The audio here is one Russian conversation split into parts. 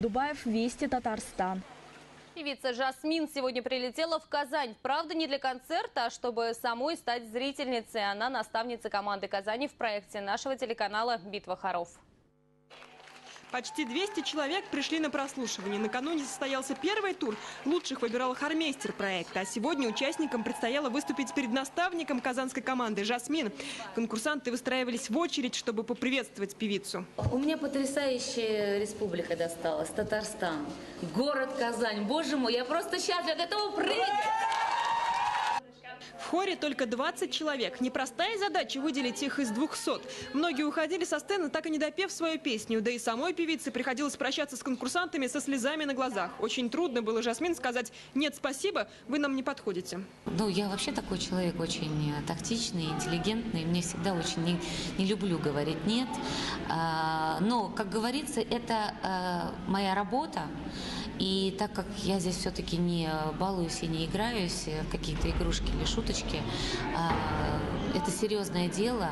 Дубаев, Вести, Татарстан. Певица Жасмин сегодня прилетела в Казань. Правда, не для концерта, а чтобы самой стать зрительницей. Она наставница команды Казани в проекте нашего телеканала «Битва хоров». Почти 200 человек пришли на прослушивание. Накануне состоялся первый тур. Лучших выбирал хормейстер проекта. А сегодня участникам предстояло выступить перед наставником казанской команды Жасмин. Конкурсанты выстраивались в очередь, чтобы поприветствовать певицу. У меня потрясающая республика досталась. Татарстан. Город Казань. Боже мой, я просто счастлива, готова прыгать. В хоре только 20 человек. Непростая задача выделить их из 200. Многие уходили со сцены, так и не допев свою песню. Да и самой певице приходилось прощаться с конкурсантами со слезами на глазах. Очень трудно было Жасмин сказать: «Нет, спасибо, вы нам не подходите». Ну, я вообще такой человек очень тактичный, интеллигентный. Мне всегда очень не люблю говорить «нет». Но, как говорится, это моя работа. И так как я здесь все-таки не балуюсь и не играюсь в какие-то игрушки или шуточки, это серьезное дело.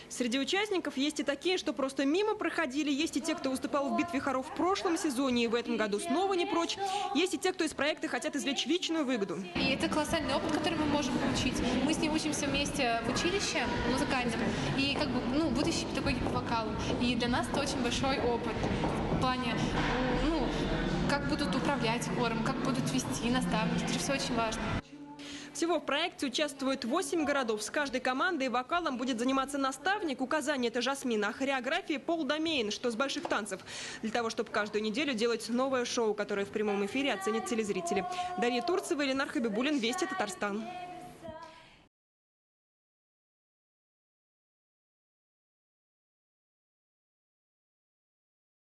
Среди участников есть и такие, что просто мимо проходили. Есть и те, кто выступал в «Битве хоров» в прошлом сезоне и в этом году снова не прочь. Есть и те, кто из проекта хотят извлечь личную выгоду. И это колоссальный опыт, который мы можем получить. Мы с ним учимся вместе в училище музыкальном. И как бы, будущие педагоги по вокалу. И для нас это очень большой опыт. В плане, как будут управлять хором, как будут вести наставники. Это все очень важно. Всего в проекте участвуют 8 городов. С каждой командой вокалом будет заниматься наставник. У Казани это Жасмин, а хореографии Пол Домейн, что с больших танцев. Для того, чтобы каждую неделю делать новое шоу, которое в прямом эфире оценят телезрители. Дарья Турцева, Ленар Хабибуллин, Вести, Татарстан.